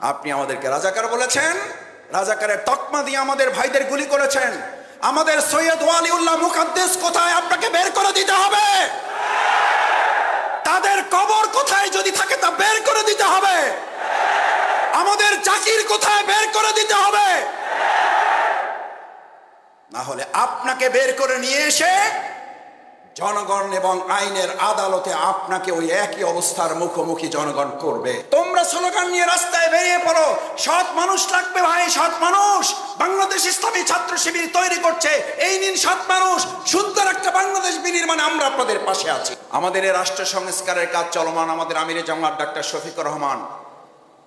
আপনি আমাদেরকে রাজাকার বলেছেন, রাজাকারের তকমা দিয়ে আমাদের ভাইদের গুলি করেছেন। আমাদের সৈয়দ ওয়ালিউল্লাহ মুকাদ্দেস কোথায়, আপনাকে বের করে দিতে হবে। তাদের কবর কোথায় যদি থাকে তা বের করে দিতে হবে। আমাদের জাকির কোথায় বের করে দিতে হবে। না হলে আপনাকে বের করে নিয়ে এসে জনগণ এবং আইনের আদালতে আপনাকে ওই একই অবস্থার মুখোমুখি জনগণ করবে। তোমরা স্লোগান নিয়ে রাস্তায় বেরিয়ে পড়ো, সৎ মানুষ লাগবে ভাই, সৎ মানুষ। বাংলাদেশ ইসলামী ছাত্র শিবির তৈরি করছে, এই নিন সৎ মানুষ, সুন্দর একটা বাংলাদেশ বিনির্মাণে আমরা আপনাদের পাশে আছি। আমাদের এই রাষ্ট্র সংস্কারের কাজ চলমান। আমাদের আমিরে জামাত ডাক্তার শফিকুর রহমান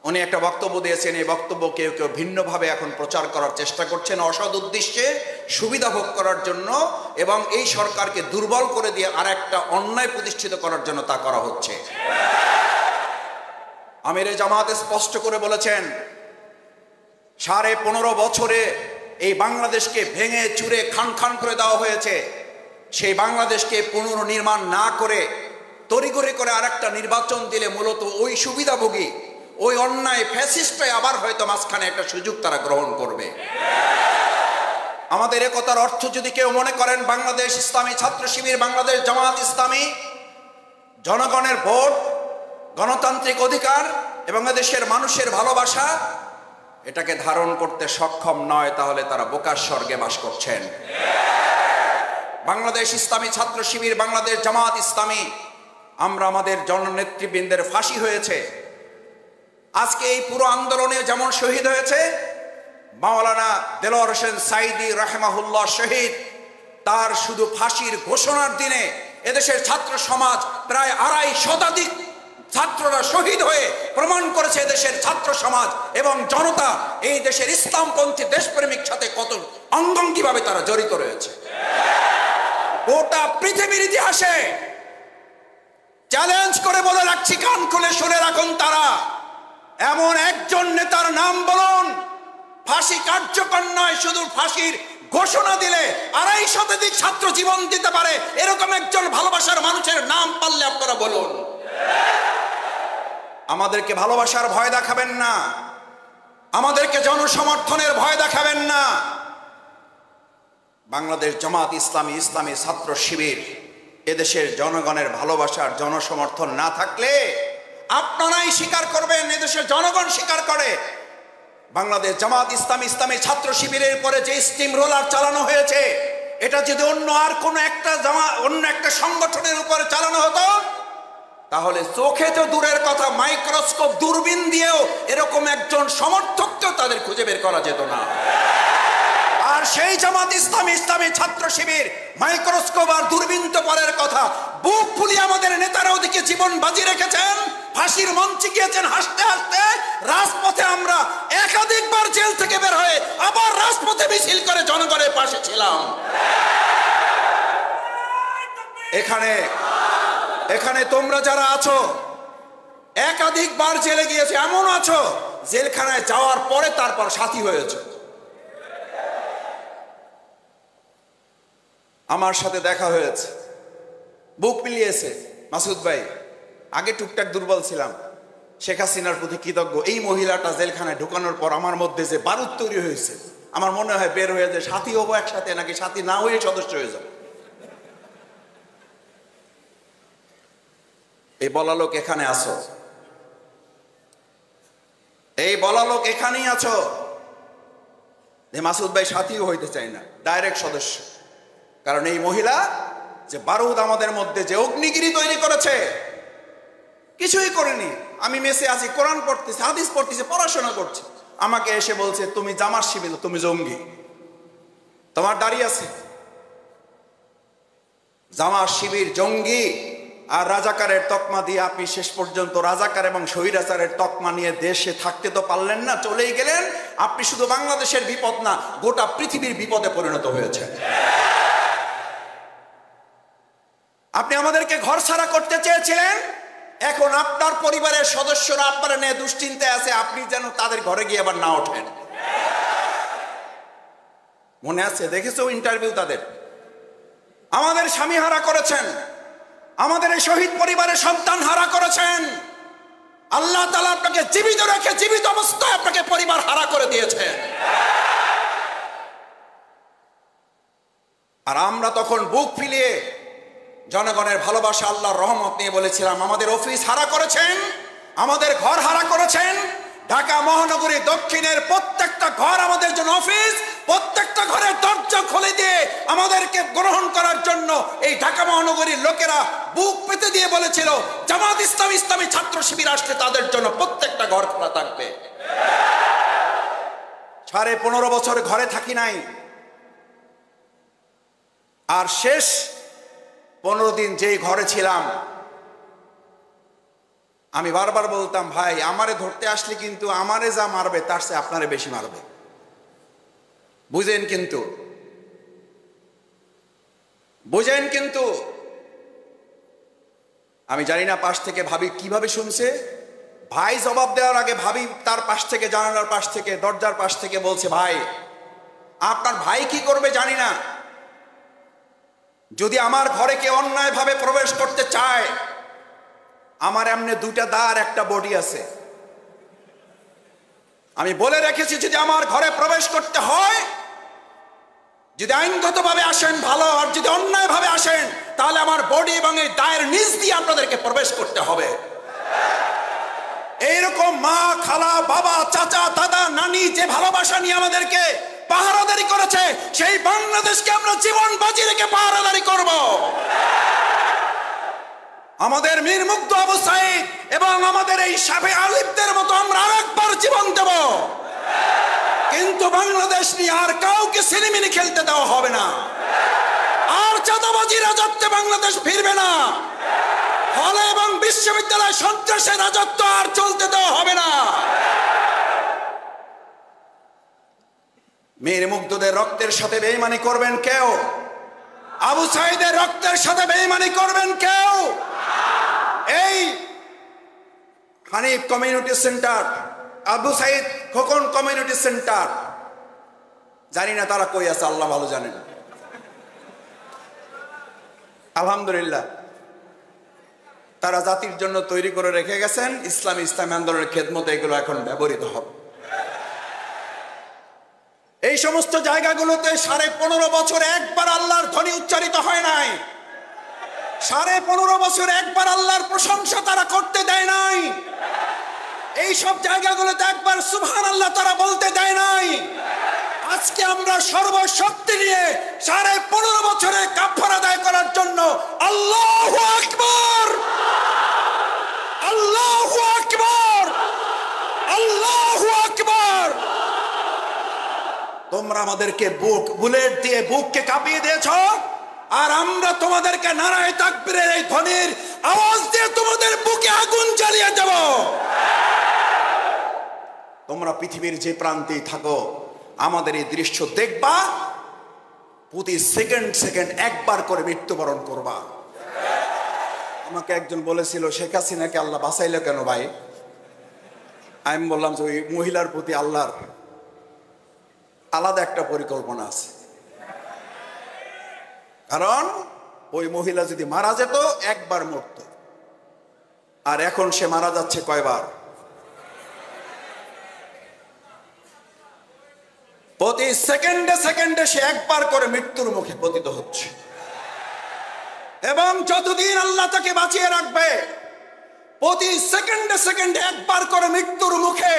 উনি একটা বক্তব্য দিয়েছেন। এই বক্তব্য কেউ কেউ ভিন্নভাবে এখন প্রচার করার চেষ্টা করছেন, অসৎ উদ্দেশ্যে সুবিধা ভোগ করার জন্য, এবং এই সরকারকে দুর্বল করে দিয়ে আর একটা অন্যায় প্রতিষ্ঠিত করার জন্য তা করা হচ্ছে। আমিরে জামাত স্পষ্ট করে বলেছেন, 15.5 বছরে এই বাংলাদেশকে ভেঙে চুরে খান খান করে দেওয়া হয়েছে। সেই বাংলাদেশকে পুনর্নির্মাণ না করে তড়িঘড়ি করে আর একটা নির্বাচন দিলে মূলত ওই সুবিধাভোগী, ওই অন্যায় ফ্যাসিস্টে আবার হয়তো মাঝখানে একটা সুযোগ তারা গ্রহণ করবে। আমাদের একতার অর্থ যদি কেউ মনে করেন বাংলাদেশ ইসলামী ছাত্র শিবির, বাংলাদেশ জামাত ইসলামী জনগণের ভোট, গণতান্ত্রিক অধিকার এবং দেশের মানুষের ভালোবাসা এটাকে ধারণ করতে সক্ষম নয়, তাহলে তারা বোকার স্বর্গে বাস করছেন। বাংলাদেশ ইসলামী ছাত্র শিবির, বাংলাদেশ জামাত ইসলামী, আমরা আমাদের জননেতৃবৃন্দের ফাঁসি হয়েছে। আজকে এই পুরো আন্দোলনে যেমন শহীদ হয়েছে মাওলানা দেলোয়ার হোসেন সাইদি রাহিমাহুল্লাহ শহীদ, তার শুধু ফাঁসির ঘোষণার দিনে এদেশের ছাত্র সমাজ প্রায় 2.5 শতাধিক ছাত্ররা শহীদ হয়ে প্রমাণ করেছে এদেশের ছাত্র সমাজ এবং জনতা এই দেশের ইসলামপন্থী দেশপ্রেমিক সাথে কত অঙ্গাঙ্গিভাবে তারা জড়িত রয়েছে। গোটা পৃথিবীর ইতিহাসে চ্যালেঞ্জ করে বলে রাখছি, কান খুলে শুনে রাখুন, তারা এমন একজন নেতার নাম বলুন, ফাঁসি কার্যকর নয়, শুধু ফাঁসির ঘোষণা দিলে 2.5 শতাধিক ছাত্র জীবন দিতে পারে এরকম একজন ভালোবাসার মানুষের নাম পারলে আপনারা বলুন। আমাদেরকে ভালোবাসার ভয় দেখাবেন না, আমাদেরকে জনসমর্থনের ভয় দেখাবেন না। বাংলাদেশ জামাত ইসলামী, ইসলামী ছাত্র শিবির এদেশের জনগণের ভালোবাসার জনসমর্থন না থাকলে আপনারাই স্বীকার করবেন, এদেশের জনগণ স্বীকার করে। বাংলাদেশ জামাত ইসলামী, ইসলামী ছাত্র শিবিরের পরে যে স্টিম রোলার চালানো হয়েছে, এটা যদি অন্য একটা সংগঠনের উপরে চালানো হতো তাহলে চোখে তো দূরের কথা, মাইক্রোস্কোপ দূরবীন দিয়েও এরকম একজন সমর্থককেও তাদের খুঁজে বের করা যেত না। আর সেই জামাত ইসলামী, ইসলামী ছাত্র শিবির মাইক্রোস্কোপ আর দূরবীন তো পরের কথা, বুক ফুলিয়ে আমাদের নেতারা ওদিকে জীবন বাজি রেখেছেন, ফাঁসির মঞ্চে গিয়েছেন হাসতে হাসতে। রাজপথে আমরা একাধিকবার জেল থেকে বের হয়ে আবার রাজপথে মিছিল করে জনগণের পাশে ছিলাম। এখানে তোমরা যারা আছো একাধিকবার জেলে গিয়েছে, এমন আছো জেলখানায় যাওয়ার পরে তারপর সাথী হয়েছে। আমার সাথে দেখা হয়েছে, বুক মিলিয়েছে। মাসুদ ভাই, আগে টুকটাক দুর্বল ছিলাম, শেখ হাসিনার প্রতি কৃতজ্ঞ। এই মহিলাটা জেলখানায় ঢুকানোর পর আমার মধ্যে যে বারুদ তৈরি হয়েছে, আমার মনে হয় বের হয়ে যে সাথী হবো একসাথে, নাকি সাথী না হয়ে সদস্য হয়ে যাবো। এই বলা লোক এখানে আছো, এই বলা লোক এখানেই আছো যে মাসুদ ভাই সাথীও হইতে চাই না, ডাইরেক্ট সদস্য। কারণ এই মহিলা যে বারুদ আমাদের মধ্যে যে অগ্নিগিরি তৈরি করেছে, কিছুই করেনি। আমি মেসে আছি, কোরআন পড়তেছি, হাদিস পড়তেছি, পড়াশোনা করছি, আমাকে এসে বলছে তুমি জামাত শিবির, তুমি জঙ্গি, তোমার দাঁড়িয়ে আছে। জামাত শিবির জঙ্গি আর রাজাকারের তকমা দিয়ে আপনি শেষ পর্যন্ত রাজাকার এবং স্বৈরাচারের তকমা নিয়ে দেশে থাকতে তো পারলেন না, চলেই গেলেন। আপনি শুধু বাংলাদেশের বিপদ না, গোটা পৃথিবীর বিপদে পরিণত হয়েছে। আপনি আমাদেরকে ঘর ছাড়া করতে চেয়েছিলেন, এখন আপনার পরিবারের সদস্যরা আপনারা নিয়ে দুশ্চিন্তায় আছে, আপনি যেন তাদের ঘরে গিয়ে আবার না ওঠেন। মনে আছে, দেখেছো ইন্টারভিউ তাদের। আমাদের স্বামী হারা করেছেন, আমাদের এই শহীদ পরিবারের সন্তান হারা করেছেন, আল্লাহ তাআলা আপনাকে জীবিত রেখে জীবিত অবস্থায় আপনাকে পরিবার হারা করে দিয়েছে। আর আমরা তখন বুক ফুলিয়ে জনগণের ভালোবাসা, আল্লাহর রহমত নিয়ে বলেছিলাম, আমাদের অফিস হারা করেছেন, আমাদের ঘর হারা করেছেন। ঢাকা মহানগরী দক্ষিণের প্রত্যেকটা ঘর আমাদের জন্য অফিস, প্রত্যেকটা ঘরের দরজা খুলে দিয়ে আমাদেরকে গ্রহণ করার জন্য এই ঢাকা মহানগরীর লোকেরা বুক পেতে দিয়ে বলেছিল, জামাত ইসলামী, ইসলামী ছাত্র শিবির আসলে তাদের জন্য প্রত্যেকটা ঘর খোলা থাকবে। 15.5 বছর ঘরে থাকি নাই, আর শেষ 15 দিন যেই ঘরে ছিলাম, আমি বারবার বলতাম, ভাই আমারে ধরতে আসলে কিন্তু আমারে যা মারবে তার চেয়ে আপনারে বেশি মারবে, বুঝেন কিন্তু, বুঝেন কিন্তু। আমি জানি না পাশ থেকে ভাবি কিভাবে শুনছে। ভাই জবাব দেওয়ার আগে ভাবি তার পাশ থেকে, জানালার পাশ থেকে, দরজার পাশ থেকে বলছে, ভাই আপনার ভাই কি করবে জানি না, যদি আমার ঘরে কেউ অন্যায়ভাবে প্রবেশ করতে চায়, আমার এমনি 2টা দাঁড়, একটা বডি আছে। আমি বলে রেখেছি, যদি আমার ঘরে প্রবেশ করতে হয়, যদি আইনগতভাবে আসেন ভালো, আর যদি অন্যায়ভাবে আসেন তাহলে আমার বডি এবং এই দায়ের নিচ দিয়ে আপনাদেরকে প্রবেশ করতে হবে। এইরকম মা, খালা, বাবা, চাচা, দাদা, নানি যে ভালোবাসা নিয়ে আমাদেরকে পাহারাদারি করেছে, সেই বাংলাদেশকে আমরা জীবন বাজি রেখে পাহারাদারি করব। আমাদের মীর মুগ্ধ আবু সাঈদ এবং আমাদের এই শাফি আলিফদের মতো আমরা আরেকবার জীবন দেব, কিন্তু বাংলাদেশ নিয়ে আর কাউকে সিনেমিনি খেলতে দেওয়া হবে না। আর চাঁদাবাজি রাজত্বে বাংলাদেশ ফিরবে না। হলে এবং বিশ্ববিদ্যালয় সন্ত্রাসের রাজত্ব আর চলতে দেওয়া হবে না। মীর মুগ্ধদের রক্তের সাথে বেঈমানি করবেন কেউ? আবু সাঈদের রক্তের সাথে বেঈমানি করবেন কেউ? এই Hanif community centre, Abu Saeed Khokon community centre, জানি না তারা কই আছে, আল্লাহ ভালো জানেন। আলহামদুলিল্লাহ, তারা জাতির জন্য তৈরি করে রেখে গেছেন। ইসলামী আন্দোলনের খেদমতে এগুলো এখন ব্যবহৃত হবে। এই সমস্ত জায়গাগুলোতে 15.5 বছর একবার আল্লাহর ধ্বনি উচ্চারিত হয় নাই। 15.5 বছর একবার আল্লাহর প্রশংসা তারা করতে দেয় নাই। এই সব জায়গাগুলোতে একবার সুবহানাল্লাহ তারা বলতে দেয় নাই। আজকে আমরা সর্বশক্তি নিয়ে 15.5 বছরে কাফারা আদায় করার জন্য আল্লাহু আকবার, আল্লাহু আকবার, আল্লাহু আকবার। তোমরা আমাদেরকে বুলেট দিয়ে বুককে কাঁপিয়ে দিয়েছ, আর আমরা তোমাদেরকে নারায়ে তাকবীরের এই ধ্বনির আওয়াজ দিয়ে তোমাদের বুকে আগুন জ্বালিয়ে দেব। তোমরা পৃথিবীর যে প্রান্তেই থাকো, আমাদের এই দৃশ্য দেখবা, প্রতি সেকেন্ড একবার করে মৃত্যুবরণ করবা। আমাকে একজন বলেছিল, শেখ হাসিনাকে আল্লাহ বাঁচাইলো কেন ভাই? আমি বললাম যে ওই মহিলার প্রতি আল্লাহর আলাদা একটা পরিকল্পনা আছে। কারণ ওই মহিলা যদি মারা যেত, একবার মরত, আর এখন সে মারা যাচ্ছে কয়বার? প্রতি সেকেন্ডে সে একবার করে মৃত্যুর মুখে পতিত হচ্ছে। এবং যতদিন আল্লাহ তাকে বাঁচিয়ে রাখবে, প্রতি সেকেন্ডে একবার করে মৃত্যুর মুখে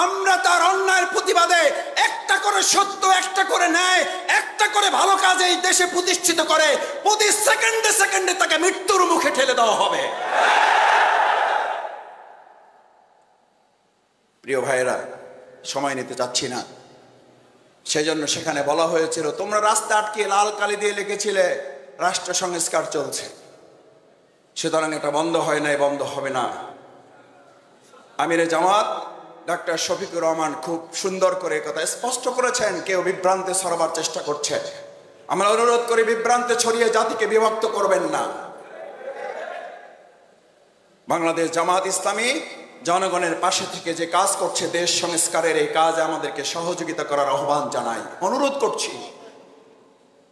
আমরা তার অন্যায়ের প্রতিবাদে একটা করে সত্য, একটা করে ন্যায়, একটা করে ভালো কাজ এই দেশে প্রতিষ্ঠিত করে প্রতি সেকেন্ডে তাকে মৃত্যুর মুখে ঠেলে দেওয়া হবে। প্রিয় ভাইয়েরা, সময় নিতে চাচ্ছি না, সেজন্য সেখানে বলা হয়েছিল, তোমরা রাস্তা আটকে লাল কালি দিয়ে লিখেছিলে রাষ্ট্র সংস্কার চলছে, সুতরাং এটা বন্ধ হয় নাই, বন্ধ হবে না। আমিরে জামাত ডাক্তার শফিকুর রহমান খুব সুন্দর করে কথা স্পষ্ট করেছেন। কেউ বিভ্রান্তি ছড়াবার চেষ্টা করছে, আমরা অনুরোধ করি বিভ্রান্তি ছড়িয়ে জাতিকে বিভক্ত করবেন না। বাংলাদেশ জামাত ইসলামী জনগণের পাশে থেকে যে কাজ করছে, দেশ সংস্কারের এই কাজে আমাদেরকে সহযোগিতা করার আহ্বান জানাই, অনুরোধ করছি।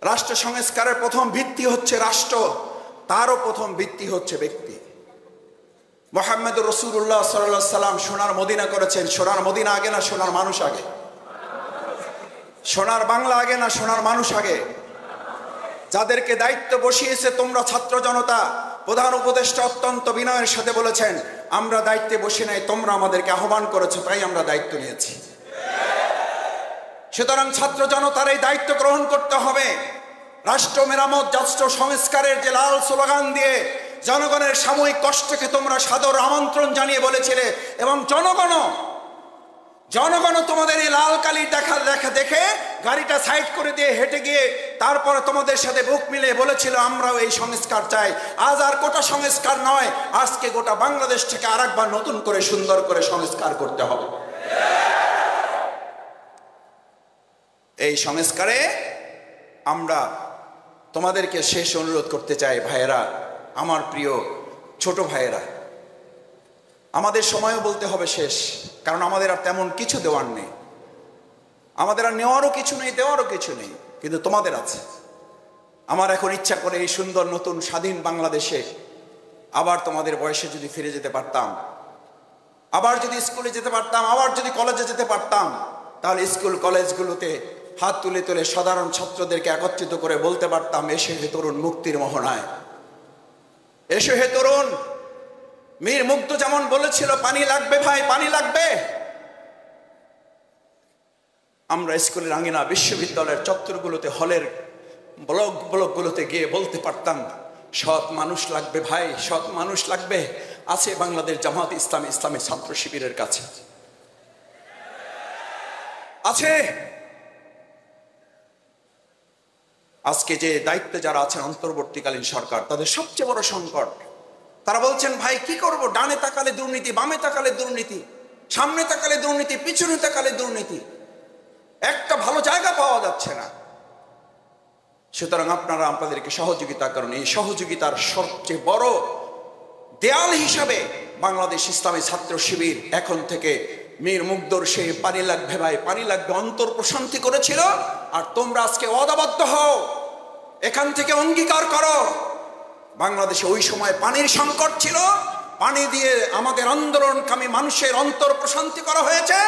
রাষ্ট্র সংস্কারের প্রথম ভিত্তি হচ্ছে রাষ্ট্র, তারও প্রথম ভিত্তি হচ্ছে ব্যক্তি। মুহাম্মদুর রাসূলুল্লাহ সাল্লাল্লাহু আলাইহি সাল্লাম সোনার মদিনা করেছেন। সোনার মদিনা আগে না সোনার মানুষ আগে? সোনার বাংলা আগে না সোনার মানুষ আগে? যাদেরকে দায়িত্ব বসিয়েছে তোমরা ছাত্র জনতা, প্রধান উপদেষ্টা অত্যন্ত বিনয়ের সাথে বলেছেন, আমরা দায়িত্বে বসে নাই, তোমরা আমাদেরকে আহ্বান করেছো, তাই আমরা দায়িত্ব নিয়েছি। সুতরাং ছাত্র জনতার এই দায়িত্ব গ্রহণ করতে হবে। রাষ্ট্র মেরামত, রাষ্ট্র সংস্কারের যে লাল স্লোগান দিয়ে জনগণের সাময়িক কষ্টকে তোমরা সাদর আমন্ত্রণ জানিয়ে বলেছিলে, এবং জনগণ তোমাদের এই লাল কালি দেখে গাড়িটা সাইড করে দিয়ে হেঁটে গিয়ে তারপরে তোমাদের সাথে বুক মিলে বলেছিল আমরাও এই সংস্কার চাই। আজ আর গোটা সংস্কার নয়, আজকে গোটা বাংলাদেশ থেকে আরেকবার নতুন করে সুন্দর করে সংস্কার করতে হবে। এই সংস্কারে আমরা তোমাদেরকে শেষ অনুরোধ করতে চাই, ভাইয়েরা, আমার প্রিয় ছোট ভাইয়েরা, আমাদের সময়ও বলতে হবে শেষ, কারণ আমাদের আর তেমন কিছু দেওয়ার নেই, আমাদের আর নেওয়ারও কিছু নেই, দেওয়ারও কিছু নেই, কিন্তু তোমাদের আছে। আমার এখন ইচ্ছা করে এই সুন্দর নতুন স্বাধীন বাংলাদেশে আবার তোমাদের বয়সে যদি ফিরে যেতে পারতাম, আবার যদি স্কুলে যেতে পারতাম, আবার যদি কলেজে যেতে পারতাম, তাহলে স্কুল কলেজগুলোতে হাত তুলে তুলে সাধারণ ছাত্রদেরকে একত্রিত করে বলতে পারতাম, এসো হে তরুণ মুক্তির মোহনায়, এসো হে তরুণ। মীর মুগ্ধ যেমন বলেছিল, পানি লাগবে ভাই, পানি লাগবে। আমরা স্কুলের আঙিনা, বিশ্ববিদ্যালয়ের চত্বরগুলোতে, হলের ব্লকগুলোতে গিয়ে বলতে পারতাম, সৎ মানুষ লাগবে ভাই, সৎ মানুষ লাগবে। আছে বাংলাদেশ জামাত ইসলামী, ইসলামী ছাত্র শিবিরের কাছে আছে। আজকে যে দায়িত্বে যারা আছেন অন্তর্বর্তীকালীন সরকার, তাদের সবচেয়ে বড় সংকট, তারা বলছেন ভাই কি করব, ডানে তাকালে দুর্নীতি, বামে তাকালে দুর্নীতি, সামনে তাকালে দুর্নীতি, পিছনে তাকালে দুর্নীতি, একটা ভালো জায়গা পাওয়া যাচ্ছে না। সুতরাং আপনারা আপনাদেরকে সহযোগিতা করুন। এই সহযোগিতার সবচেয়ে বড় দেয়াল হিসাবে বাংলাদেশ ইসলামী ছাত্র শিবির এখন থেকে মীর মুগ্ধর সেই পানি লাগবে ভাই, পানি লাগবে অন্তর প্রশান্তি করেছিল। আর তোমরা আজকে ওয়াদাবদ্ধ হও, এখান থেকে অঙ্গীকার করো। বাংলাদেশে ওই সময় পানির সংকট ছিল, পানি দিয়ে আমাদের আন্দোলনকামী মানুষের অন্তর প্রশান্তি করা হয়েছে।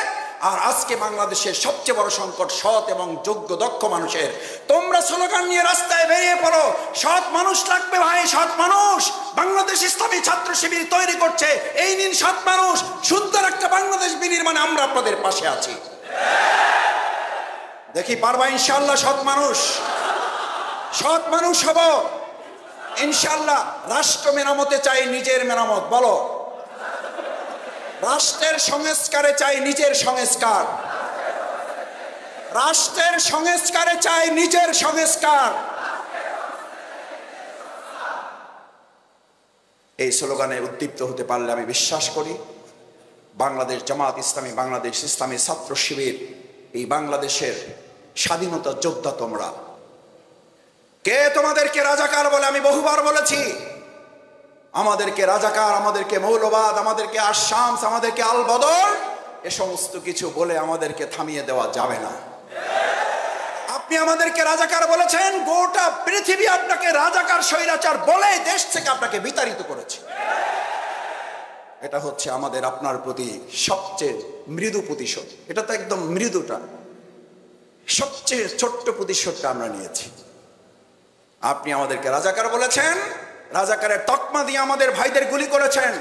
আর আজকে বাংলাদেশের সবচেয়ে বড় সংকট সৎ এবং যোগ্য দক্ষ মানুষের। তোমরা স্লোগান নিয়ে রাস্তায় বেরিয়ে পড়ো, সৎ মানুষ লাগবে ভাই, সৎ মানুষ। বাংলাদেশ ইসলামী ছাত্র শিবির তৈরি করছে, এই নিন সৎ মানুষ, সুন্দর একটা বাংলাদেশ বিনির্মাণে আমরা আপনাদের পাশে আছি। দেখি পারবা ইনশাআল্লাহ সৎ মানুষ, সৎ মানুষ হব ইনশাআল্লাহ। রাষ্ট্র মেরামতে চাই নিজের মেরামত, বলো। রাষ্ট্রের সংস্কারে চাই নিজের সংস্কার, রাষ্ট্রের সংস্কারে চাই নিজের সংস্কার। এই স্লোগানে উদ্দীপ্ত হতে পারলে আমি বিশ্বাস করি বাংলাদেশ জামাত ইসলামী, বাংলাদেশ ইসলামী ছাত্র শিবির, এই বাংলাদেশের স্বাধীনতা যোদ্ধা তোমরা। কে তোমাদেরকে রাজাকার বলে? আমি বহুবার বলেছি, আমাদেরকে রাজাকার, আমাদেরকে মৌলবাদ, আমাদেরকে আশামস, আমাদেরকে আল বদর, এ সমস্ত কিছু বলে আমাদেরকে থামিয়ে দেওয়া যাবে না। আপনি আমাদেরকে রাজাকার বলেছেন, গোটা পৃথিবী আপনাকে রাজাকার স্বৈরাচার বলে দেশ থেকে আপনাকে বিতাড়িত করেছে। এটা হচ্ছে আমাদের আপনার প্রতি সবচেয়ে মৃদু প্রতিশোধ। এটা তো একদম মৃদুটা, সবচেয়ে ছোট্ট প্রতিশোধটা আমরা নিয়েছি। আপনি আমাদেরকে রাজাকার বলেছেন, রাজাকারের তকমা দিয়ে আমাদের ভাইদের গুলি করেছেন।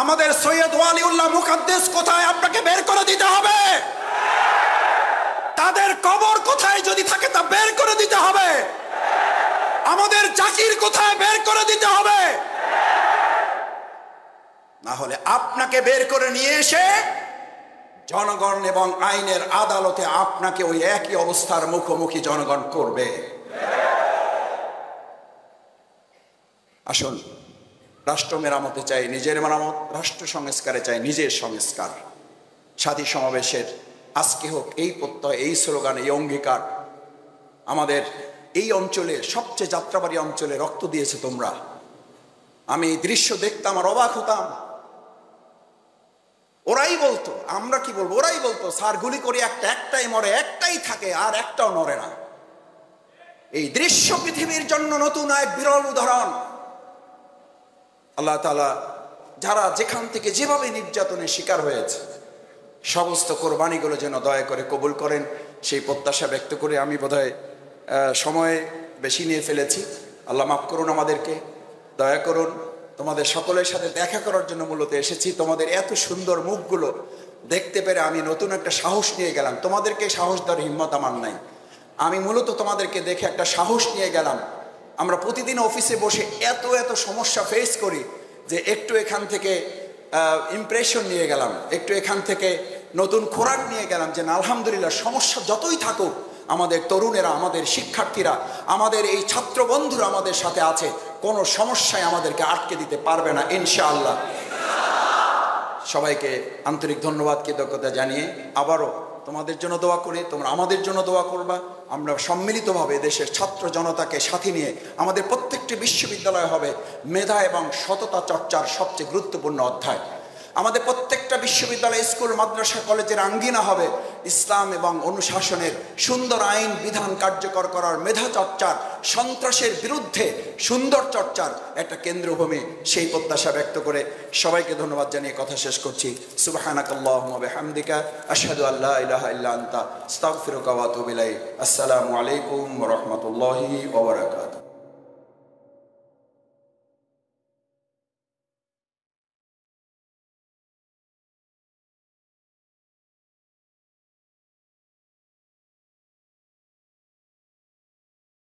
আমাদের সৈয়দ ওয়ালিউল্লাহ মুকাদ্দেস কোথায়, আপনাকে বের করে দিতে হবে। তাদের কবর কোথায় যদি থাকে তা বের করে দিতে হবে। আমাদের জাকির কোথায়, বের করে দিতে হবে। না হলে আপনাকে বের করে নিয়ে এসে জনগণ এবং আইনের আদালতে আপনাকে ওই একই অবস্থার মুখোমুখি জনগণ করবে। আসুন, রাষ্ট্র মেরামতে চাই নিজের মেরামত, রাষ্ট্র সংস্কারে চাই নিজের সংস্কার। সাথী সমাবেশের আজকে হোক এই প্রত্যয়, এই স্লোগান, এই অঙ্গীকার। আমাদের এই অঞ্চলে সবচেয়ে যাত্রাবাড়ি অঞ্চলে রক্ত দিয়েছে তোমরা। আমি এই দৃশ্য দেখতাম আর অবাক হতাম। ওরাই বলতো, আমরা কি বলবো, ওরাই বলতো স্যার গুলি করে একটাই মরে, একটাই থাকে, আর একটাও নড়ে না। এই দৃশ্য পৃথিবীর জন্য নতুন এক বিরল উদাহরণ। আল্লাহ তাআলা যারা যেখান থেকে যেভাবে নির্যাতনের শিকার হয়েছে, সমস্ত কোরবানিগুলো যেন দয়া করে কবুল করেন, সেই প্রত্যাশা ব্যক্ত করে আমি বোধহয় সময় বেশি নিয়ে ফেলেছি। আল্লাহ মাফ করুন আমাদেরকে, দয়া করুন। তোমাদের সকলের সাথে দেখা করার জন্য মূলত এসেছি। তোমাদের এত সুন্দর মুখগুলো দেখতে পেরে আমি নতুন একটা সাহস নিয়ে গেলাম। তোমাদেরকে সাহস দেওয়ার হিম্মত আমার নাই, আমি মূলত তোমাদেরকে দেখে একটা সাহস নিয়ে গেলাম। আমরা প্রতিদিন অফিসে বসে এত এত সমস্যা ফেস করি যে একটু এখান থেকে ইমপ্রেশন নিয়ে গেলাম, একটু এখান থেকে নতুন খোরাক নিয়ে গেলাম যে না, আলহামদুলিল্লাহ, সমস্যা যতই থাকুক আমাদের তরুণেরা, আমাদের শিক্ষার্থীরা, আমাদের এই ছাত্র বন্ধুরা আমাদের সাথে আছে, কোনো সমস্যায় আমাদেরকে আটকে দিতে পারবে না ইনশাআল্লাহ। সবাইকে আন্তরিক ধন্যবাদ, কৃতজ্ঞতা জানিয়ে আবারও তোমাদের জন্য দোয়া করি, তোমরা আমাদের জন্য দোয়া করবা। আমরা সম্মিলিতভাবে দেশের ছাত্র জনতাকে সাথে নিয়ে আমাদের প্রত্যেকটি বিশ্ববিদ্যালয় হবে মেধা এবং সততা চর্চার সবচেয়ে গুরুত্বপূর্ণ অধ্যায়। আমাদের প্রত্যেকটা বিশ্ববিদ্যালয়, স্কুল, মাদ্রাসা, কলেজের আঙ্গিনা হবে ইসলাম এবং অনুশাসনের সুন্দর আইন বিধান কার্যকর করার, মেধা চর্চার, সন্ত্রাসের বিরুদ্ধে সুন্দর চর্চার একটা কেন্দ্রভূমি। সেই প্রত্যাশা ব্যক্ত করে সবাইকে ধন্যবাদ জানিয়ে কথা শেষ করছি। সুবহানাকাল্লাহুম্মা বিহামদিকা আশহাদু আল্লা ইলাহা ইল্লা আনতা আস্তাগফিরুকা ওয়া আতুবু ইলাইক। আসসালামু আলাইকুম ওয়া রাহমাতুল্লাহি ওয়া বারাকাতুহু।